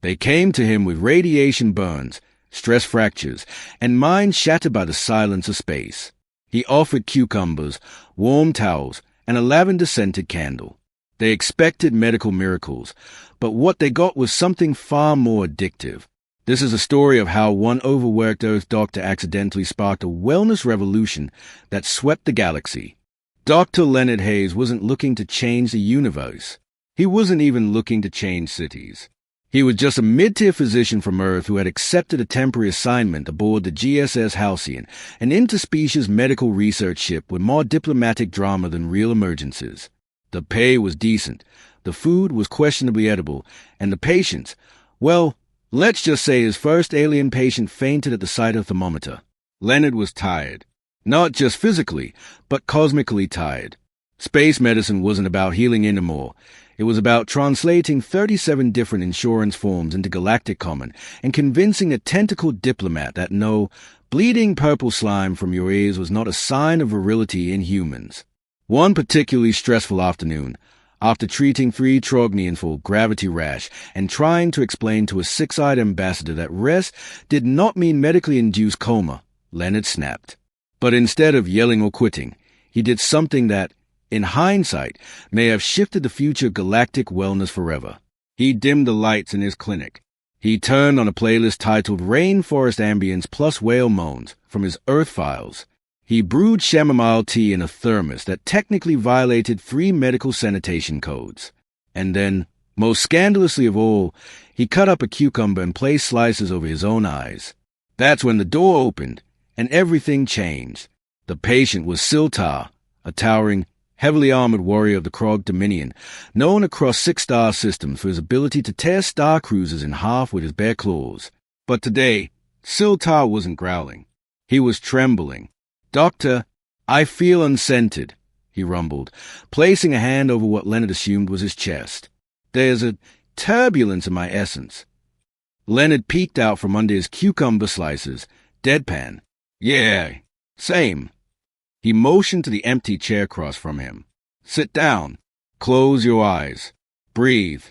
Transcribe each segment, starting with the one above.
They came to him with radiation burns, stress fractures, and minds shattered by the silence of space. He offered cucumbers, warm towels, and a lavender-scented candle. They expected medical miracles, but what they got was something far more addictive. This is a story of how one overworked Earth doctor accidentally sparked a wellness revolution that swept the galaxy. Dr. Leonard Hayes wasn't looking to change the universe. He wasn't even looking to change cities. He was just a mid-tier physician from Earth who had accepted a temporary assignment aboard the GSS Halcyon, an interspecies medical research ship with more diplomatic drama than real emergencies. The pay was decent, the food was questionably edible, and the patients, well, let's just say his first alien patient fainted at the sight of the thermometer. Leonard was tired. Not just physically, but cosmically tired. Space medicine wasn't about healing anymore. It was about translating 37 different insurance forms into Galactic common and convincing a tentacled diplomat that no, bleeding purple slime from your ears was not a sign of virility in humans. One particularly stressful afternoon, after treating 3 Trognians for gravity rash and trying to explain to a 6-eyed ambassador that rest did not mean medically induced coma, Leonard snapped. But instead of yelling or quitting, he did something that, in hindsight, may have shifted the future of galactic wellness forever. He dimmed the lights in his clinic. He turned on a playlist titled Rainforest Ambience plus Whale Moans from his Earth files. He brewed chamomile tea in a thermos that technically violated 3 medical sanitation codes. And then, most scandalously of all, he cut up a cucumber and placed slices over his own eyes. That's when the door opened, and everything changed. The patient was Siltar, a towering, heavily armored warrior of the Krog Dominion, known across 6 star systems for his ability to tear star cruisers in half with his bare claws. But today, Siltar wasn't growling. He was trembling. "Doctor, I feel unscented," he rumbled, placing a hand over what Leonard assumed was his chest. "There's a turbulence in my essence." Leonard peeked out from under his cucumber slices, deadpan. "Yeah, same." He motioned to the empty chair across from him. "Sit down. Close your eyes. Breathe."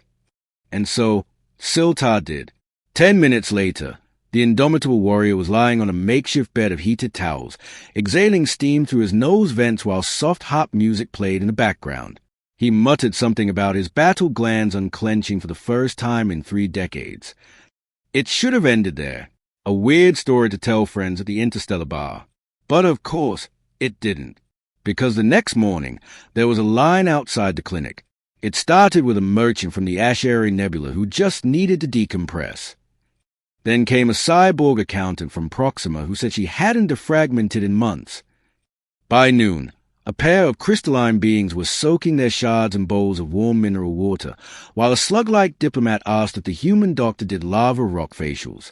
And so, Siltar did. 10 minutes later, the indomitable warrior was lying on a makeshift bed of heated towels, exhaling steam through his nose vents while soft harp music played in the background. He muttered something about his battle glands unclenching for the first time in 3 decades. It should have ended there. A weird story to tell friends at the Interstellar Bar. But of course, it didn't. Because the next morning, there was a line outside the clinic. It started with a merchant from the Asheri Nebula who just needed to decompress. Then came a cyborg accountant from Proxima who said she hadn't defragmented in months. By noon, a pair of crystalline beings were soaking their shards in bowls of warm mineral water, while a slug-like diplomat asked if the human doctor did lava rock facials.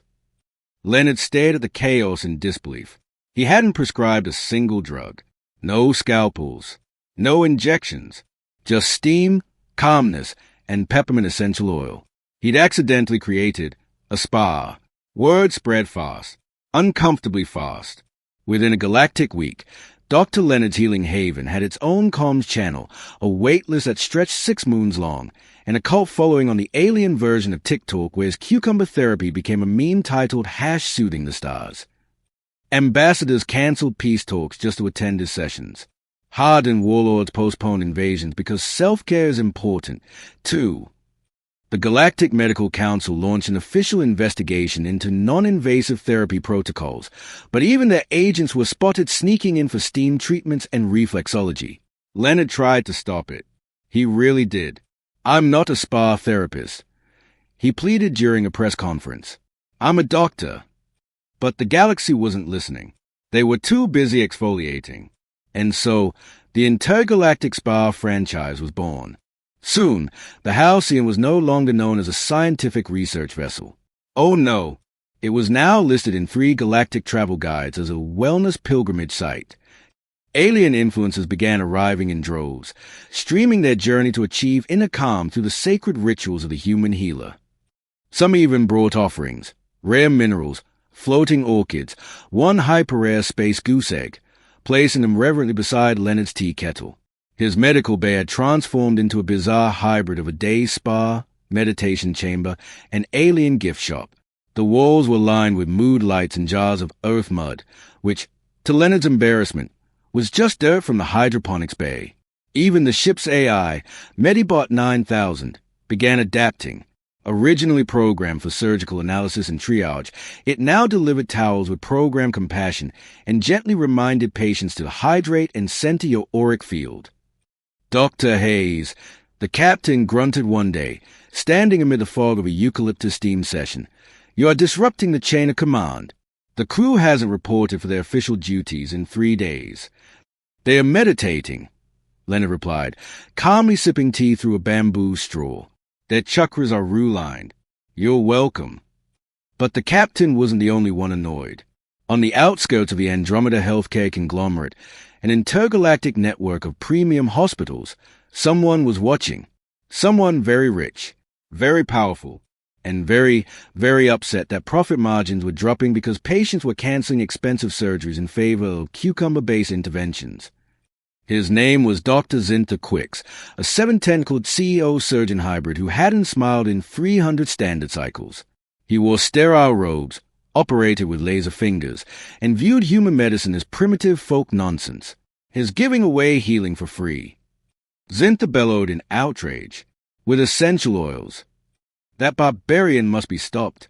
Leonard stared at the chaos in disbelief. He hadn't prescribed a single drug. No scalpels. No injections. Just steam, calmness, and peppermint essential oil. He'd accidentally created a spa. Word spread fast. Uncomfortably fast. Within a galactic week, Dr. Leonard's Healing Haven had its own comms channel, a waitlist that stretched 6 moons long, and a cult following on the alien version of TikTok where his cucumber therapy became a meme titled #Soothing the Stars. Ambassadors canceled peace talks just to attend his sessions. Hardened warlords postponed invasions because self-care is important, too. The Galactic Medical Council launched an official investigation into non-invasive therapy protocols, but even their agents were spotted sneaking in for steam treatments and reflexology. Leonard tried to stop it. He really did. "I'm not a spa therapist," he pleaded during a press conference. "I'm a doctor." But the galaxy wasn't listening. They were too busy exfoliating. And so, the Intergalactic Spa franchise was born. Soon, the Halcyon was no longer known as a scientific research vessel. Oh no, it was now listed in 3 galactic travel guides as a wellness pilgrimage site. Alien influencers began arriving in droves, streaming their journey to achieve inner calm through the sacred rituals of the human healer. Some even brought offerings, rare minerals, floating orchids, one hyper-rare space goose egg, placing them reverently beside Leonard's tea kettle. His medical bay had transformed into a bizarre hybrid of a day spa, meditation chamber, and alien gift shop. The walls were lined with mood lights and jars of earth mud, which, to Leonard's embarrassment, was just dirt from the hydroponics bay. Even the ship's AI, Medibot 9000, began adapting. Originally programmed for surgical analysis and triage, it now delivered towels with programmed compassion and gently reminded patients to hydrate and center your auric field. Dr. Hayes, the captain, grunted one day, standing amid the fog of a eucalyptus steam session. "You are disrupting the chain of command. The crew hasn't reported for their official duties in 3 days." "They are meditating," Leonard replied, calmly sipping tea through a bamboo straw. "Their chakras are rue-lined. You're welcome." But the captain wasn't the only one annoyed. On the outskirts of the Andromeda healthcare conglomerate, an intergalactic network of premium hospitals, someone was watching. Someone very rich, very powerful, and very, very upset that profit margins were dropping because patients were canceling expensive surgeries in favor of cucumber-based interventions. His name was Dr. Zinta Quicks, a 7-tentacled CEO-surgeon hybrid who hadn't smiled in 300 standard cycles. He wore sterile robes, operated with laser fingers, and viewed human medicine as primitive folk nonsense, his giving away healing for free. Zinta bellowed in outrage. "With essential oils. That barbarian must be stopped."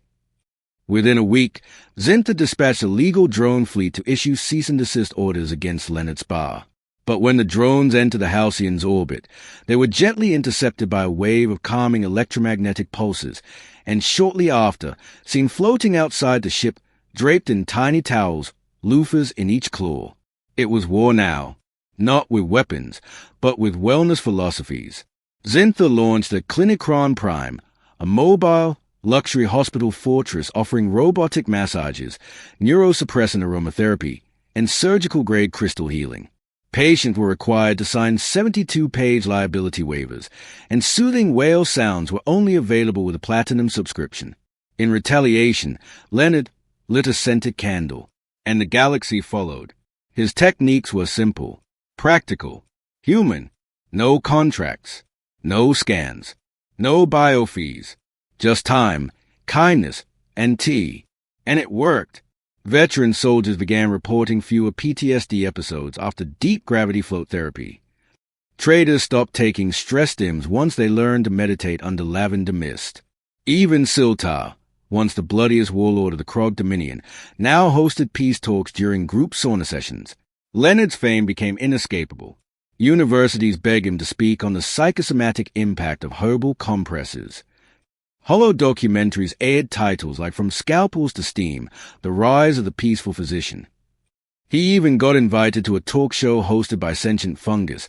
Within a week, Zinta dispatched a legal drone fleet to issue cease-and-desist orders against Leonard Spa. But when the drones entered the Halcyon's orbit, they were gently intercepted by a wave of calming electromagnetic pulses, and shortly after, seen floating outside the ship, draped in tiny towels, loofahs in each claw. It was war now, not with weapons, but with wellness philosophies. Zinta launched the Clinicron Prime, a mobile, luxury hospital fortress offering robotic massages, neurosuppressant aromatherapy, and surgical-grade crystal healing. Patients were required to sign 72-page liability waivers, and soothing whale sounds were only available with a platinum subscription. In retaliation, Leonard lit a scented candle, and the galaxy followed. His techniques were simple, practical, human. No contracts, no scans, no biofees, just time, kindness, and tea. And it worked. Veteran soldiers began reporting fewer PTSD episodes after deep gravity float therapy. Traders stopped taking stress stims once they learned to meditate under lavender mist. Even Siltar, once the bloodiest warlord of the Krog Dominion, now hosted peace talks during group sauna sessions. Leonard's fame became inescapable. Universities begged him to speak on the psychosomatic impact of herbal compresses. Hollow documentaries aired titles like From Scalpels to Steam, The Rise of the Peaceful Physician. He even got invited to a talk show hosted by Sentient Fungus,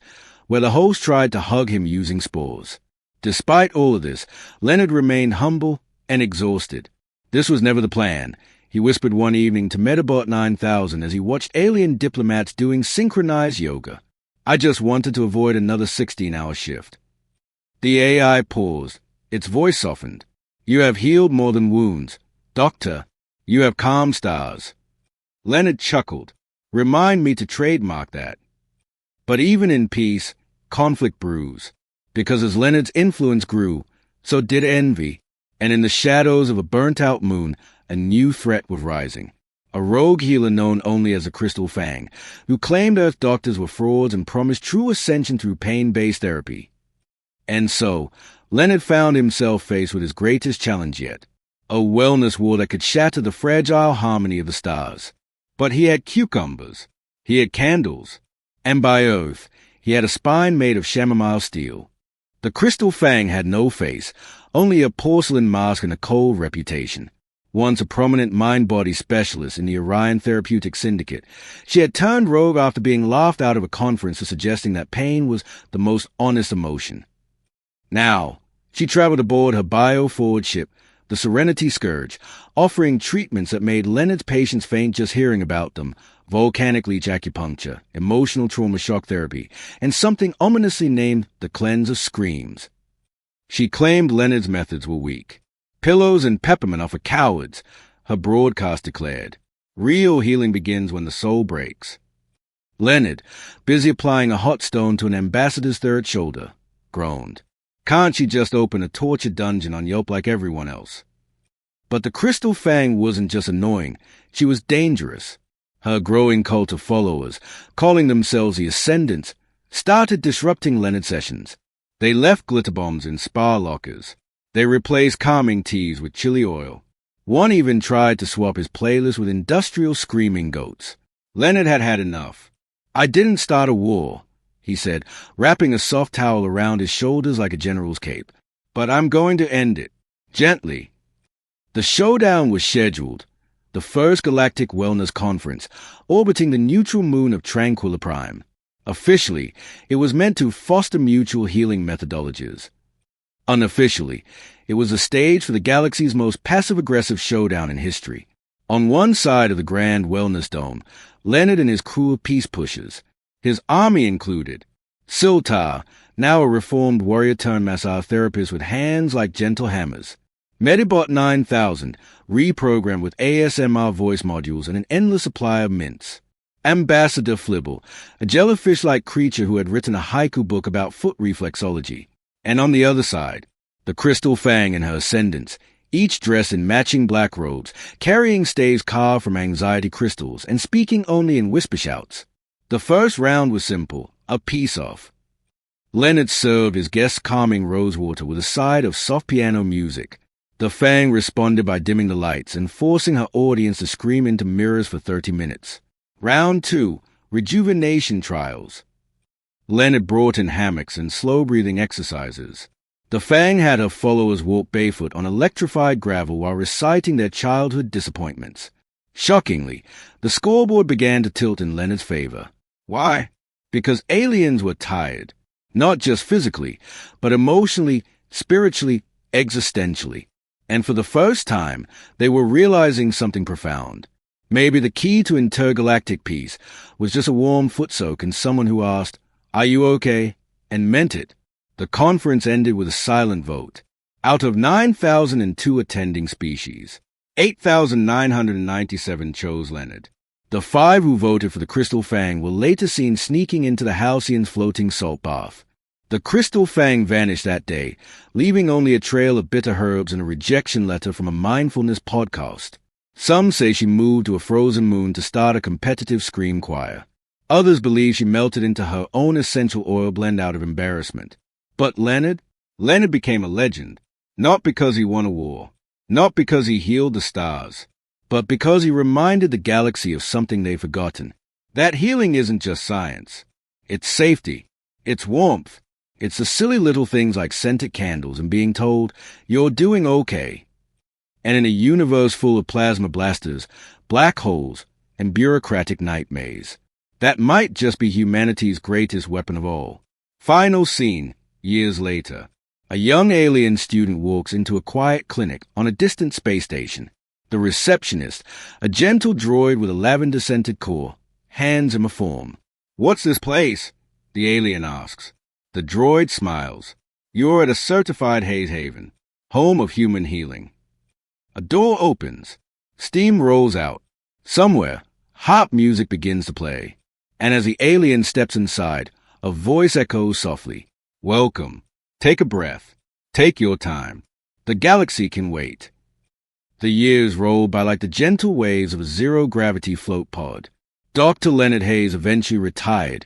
where the host tried to hug him using spores. Despite all of this, Leonard remained humble and exhausted. This was never the plan, he whispered one evening to Medibot 9000 as he watched alien diplomats doing synchronized yoga. "I just wanted to avoid another 16-hour shift." The AI paused. Its voice softened. "You have healed more than wounds. Doctor, you have calmed stars." Leonard chuckled. "Remind me to trademark that." But even in peace, conflict brews. Because as Leonard's influence grew, so did envy. And in the shadows of a burnt-out moon, a new threat was rising. A rogue healer known only as the Crystal Fang, who claimed Earth doctors were frauds and promised true ascension through pain-based therapy. And so, Leonard found himself faced with his greatest challenge yet, a wellness war that could shatter the fragile harmony of the stars. But he had cucumbers, he had candles, and by oath, he had a spine made of chamomile steel. The Crystal Fang had no face, only a porcelain mask and a cold reputation. Once a prominent mind-body specialist in the Orion Therapeutic Syndicate, she had turned rogue after being laughed out of a conference for suggesting that pain was the most honest emotion. Now, she traveled aboard her bio-forward ship, the Serenity Scourge, offering treatments that made Leonard's patients faint just hearing about them, volcanic leech acupuncture, emotional trauma shock therapy, and something ominously named the Cleanse of Screams. She claimed Leonard's methods were weak. "Pillows and peppermint are for cowards," her broadcast declared. "Real healing begins when the soul breaks." Leonard, busy applying a hot stone to an ambassador's third shoulder, groaned. Can't she just open a torture dungeon on Yelp like everyone else? But the Crystal Fang wasn't just annoying, she was dangerous. Her growing cult of followers, calling themselves the Ascendants, started disrupting Leonard's sessions. They left glitter bombs in spa lockers. They replaced calming teas with chili oil. One even tried to swap his playlist with industrial screaming goats. Leonard had had enough. "I didn't start a war," he said, wrapping a soft towel around his shoulders like a general's cape. "But I'm going to end it. Gently." The showdown was scheduled. The first Galactic Wellness Conference, orbiting the neutral moon of Tranquilla Prime. Officially, it was meant to foster mutual healing methodologies. Unofficially, it was a stage for the galaxy's most passive-aggressive showdown in history. On one side of the Grand Wellness Dome, Leonard and his crew of peace pushers. His army included Siltar, now a reformed warrior-turned-massage therapist with hands like gentle hammers. Medibot 9000, reprogrammed with ASMR voice modules and an endless supply of mints. Ambassador Flibble, a jellyfish-like creature who had written a haiku book about foot reflexology. And on the other side, the Crystal Fang and her ascendants, each dressed in matching black robes, carrying staves carved from anxiety crystals, and speaking only in whisper shouts. The first round was simple, a peace-off. Leonard served his guests calming rosewater with a side of soft piano music. The Fang responded by dimming the lights and forcing her audience to scream into mirrors for 30 minutes. Round 2, rejuvenation trials. Leonard brought in hammocks and slow-breathing exercises. The Fang had her followers walk barefoot on electrified gravel while reciting their childhood disappointments. Shockingly, the scoreboard began to tilt in Leonard's favor. Why? Because aliens were tired. Not just physically, but emotionally, spiritually, existentially. And for the first time, they were realizing something profound. Maybe the key to intergalactic peace was just a warm foot soak and someone who asked, "Are you okay?" and meant it. The conference ended with a silent vote. Out of 9,002 attending species, 8,997 chose Leonard. The 5 who voted for the Crystal Fang were later seen sneaking into the Halcyon's floating salt bath. The Crystal Fang vanished that day, leaving only a trail of bitter herbs and a rejection letter from a mindfulness podcast. Some say she moved to a frozen moon to start a competitive scream choir. Others believe she melted into her own essential oil blend out of embarrassment. But Leonard became a legend, not because he won a war, not because he healed the stars, but because he reminded the galaxy of something they'd forgotten. That healing isn't just science. It's safety. It's warmth. It's the silly little things like scented candles and being told, "You're doing okay." And in a universe full of plasma blasters, black holes, and bureaucratic nightmares, that might just be humanity's greatest weapon of all. Final scene, years later. A young alien student walks into a quiet clinic on a distant space station. The receptionist, a gentle droid with a lavender-scented core, hands him a form. "What's this place?" the alien asks. The droid smiles. "You're at a certified Hayes Haven, home of human healing." A door opens. Steam rolls out. Somewhere, harp music begins to play. And as the alien steps inside, a voice echoes softly. "Welcome. Take a breath. Take your time. The galaxy can wait." The years rolled by like the gentle waves of a zero-gravity float pod. Dr. Leonard Hayes eventually retired,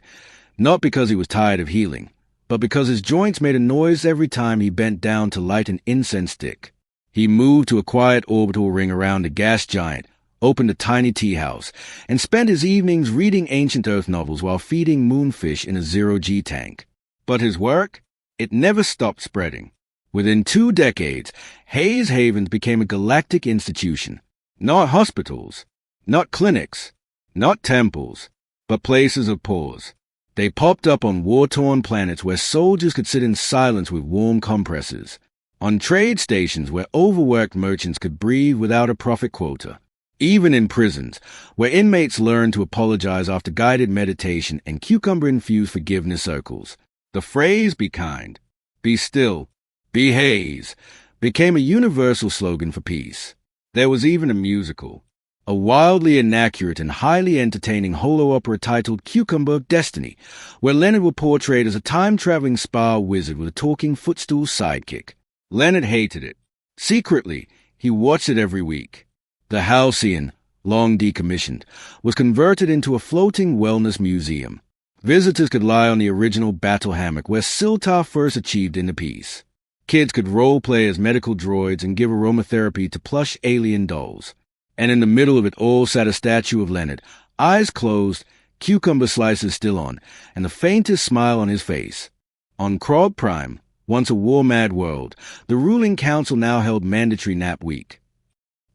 not because he was tired of healing, but because his joints made a noise every time he bent down to light an incense stick. He moved to a quiet orbital ring around a gas giant, opened a tiny tea house, and spent his evenings reading ancient Earth novels while feeding moonfish in a zero-G tank. But his work? It never stopped spreading. Within 2 decades, Hayes Havens became a galactic institution. Not hospitals, not clinics, not temples, but places of pause. They popped up on war-torn planets where soldiers could sit in silence with warm compresses, on trade stations where overworked merchants could breathe without a profit quota, even in prisons, where inmates learned to apologize after guided meditation and cucumber-infused forgiveness circles. The phrase, "be kind, be still, be Hayes," became a universal slogan for peace. There was even a musical, a wildly inaccurate and highly entertaining holo opera titled Cucumber of Destiny, where Leonard was portrayed as a time-traveling spa wizard with a talking footstool sidekick. Leonard hated it. Secretly, he watched it every week. The Halcyon, long decommissioned, was converted into a floating wellness museum. Visitors could lie on the original battle hammock where Siltar first achieved inner peace. Kids could role-play as medical droids and give aromatherapy to plush alien dolls. And in the middle of it all sat a statue of Leonard, eyes closed, cucumber slices still on, and the faintest smile on his face. On Krog Prime, once a war-mad world, the ruling council now held mandatory nap week.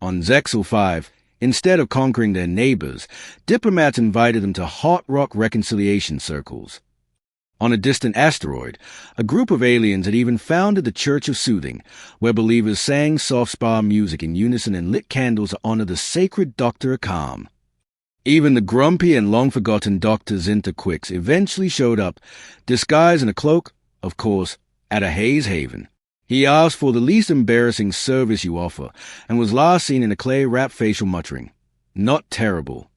On Zexel 5, instead of conquering their neighbors, diplomats invited them to hot rock reconciliation circles. On a distant asteroid, a group of aliens had even founded the Church of Soothing, where believers sang soft spa music in unison and lit candles to honor the sacred Doctor of Calm. Even the grumpy and long-forgotten Dr. Zinta Quicks eventually showed up, disguised in a cloak, of course, at a Hayes Haven. He asked for the least embarrassing service you offer, and was last seen in a clay-wrapped facial muttering, "Not terrible."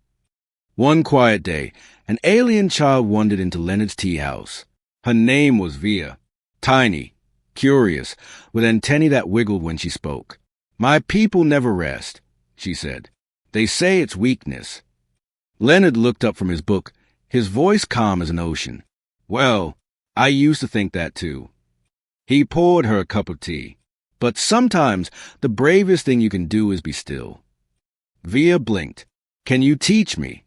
One quiet day, an alien child wandered into Leonard's tea house. Her name was Via. Tiny, curious, with antennae that wiggled when she spoke. "My people never rest," she said. "They say it's weakness." Leonard looked up from his book, his voice calm as an ocean. "Well, I used to think that too." He poured her a cup of tea. "But sometimes the bravest thing you can do is be still." Via blinked. "Can you teach me?"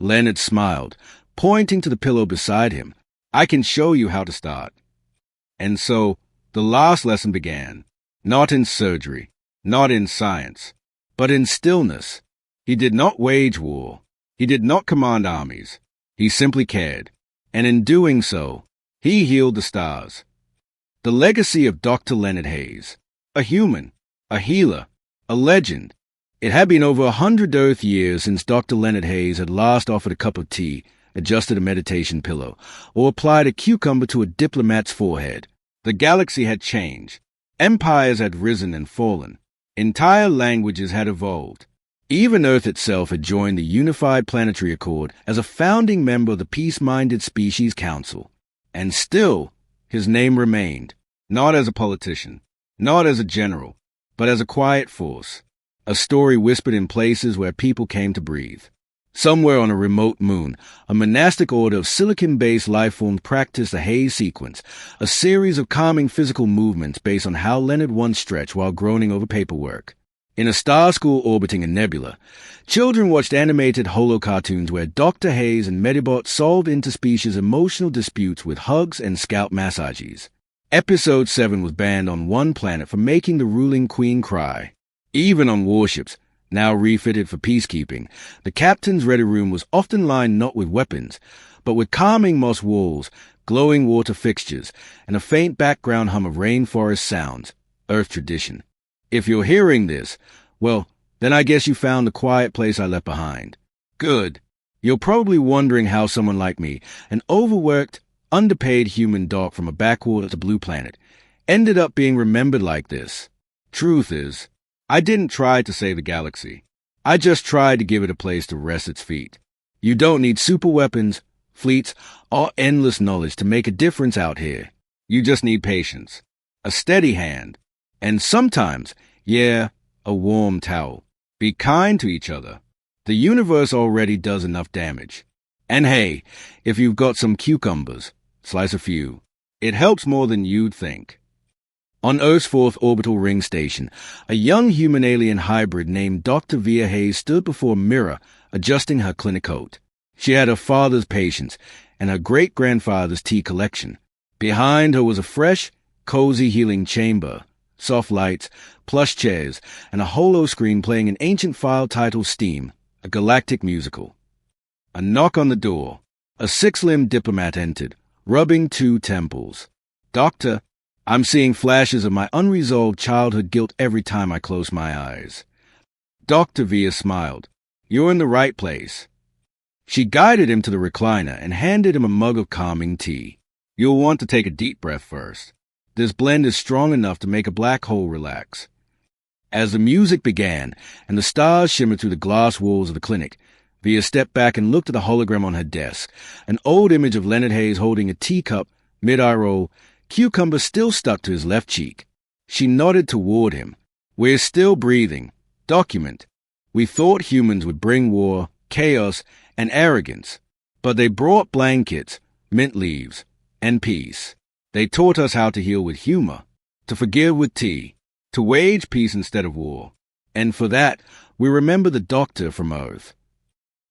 Leonard smiled, pointing to the pillow beside him. "I can show you how to start." And so, the last lesson began. Not in surgery, not in science, but in stillness. He did not wage war. He did not command armies. He simply cared. And in doing so, he healed the stars. The legacy of Dr. Leonard Hayes. A human, a healer, a legend. It had been over 100 Earth years since Dr. Leonard Hayes had last offered a cup of tea, adjusted a meditation pillow, or applied a cucumber to a diplomat's forehead. The galaxy had changed. Empires had risen and fallen. Entire languages had evolved. Even Earth itself had joined the Unified Planetary Accord as a founding member of the Peace-Minded Species Council. And still, his name remained, not as a politician, not as a general, but as a quiet force. A story whispered in places where people came to breathe. Somewhere on a remote moon, a monastic order of silicon-based lifeforms practiced the Hayes sequence, a series of calming physical movements based on how Leonard once stretched while groaning over paperwork. In a star school orbiting a nebula, children watched animated holo-cartoons where Dr. Hayes and Medibot solved interspecies emotional disputes with hugs and scalp massages. Episode 7 was banned on one planet for making the ruling queen cry. Even on warships, now refitted for peacekeeping, the captain's ready room was often lined not with weapons, but with calming moss walls, glowing water fixtures, and a faint background hum of rainforest sounds, Earth tradition. If you're hearing this, well, then I guess you found the quiet place I left behind. Good. You're probably wondering how someone like me, an overworked, underpaid human doc from a backwater blue planet, ended up being remembered like this. Truth is, I didn't try to save the galaxy. I just tried to give it a place to rest its feet. You don't need super weapons, fleets, or endless knowledge to make a difference out here. You just need patience, a steady hand, and sometimes, a warm towel. Be kind to each other. The universe already does enough damage. And hey, if you've got some cucumbers, slice a few. It helps more than you'd think. On Earth's fourth orbital ring station, a young human-alien hybrid named Dr. Via Hayes stood before a mirror, adjusting her clinic coat. She had her father's patience and her great-grandfather's tea collection. Behind her was a fresh, cozy healing chamber, soft lights, plush chairs, and a holo screen playing an ancient file titled Steam, a galactic musical. A knock on the door. A six-limbed diplomat entered, rubbing two temples. "Doctor, I'm seeing flashes of my unresolved childhood guilt every time I close my eyes." Dr. Via smiled. "You're in the right place." She guided him to the recliner and handed him a mug of calming tea. "You'll want to take a deep breath first. This blend is strong enough to make a black hole relax." As the music began and the stars shimmered through the glass walls of the clinic, Via stepped back and looked at the hologram on her desk, an old image of Leonard Hayes holding a teacup, mid-eye roll, cucumber still stuck to his left cheek. She nodded toward him. "We're still breathing. Document. We thought humans would bring war, chaos, and arrogance, but they brought blankets, mint leaves, and peace. They taught us how to heal with humor, to forgive with tea, to wage peace instead of war. And for that, we remember the doctor from Earth.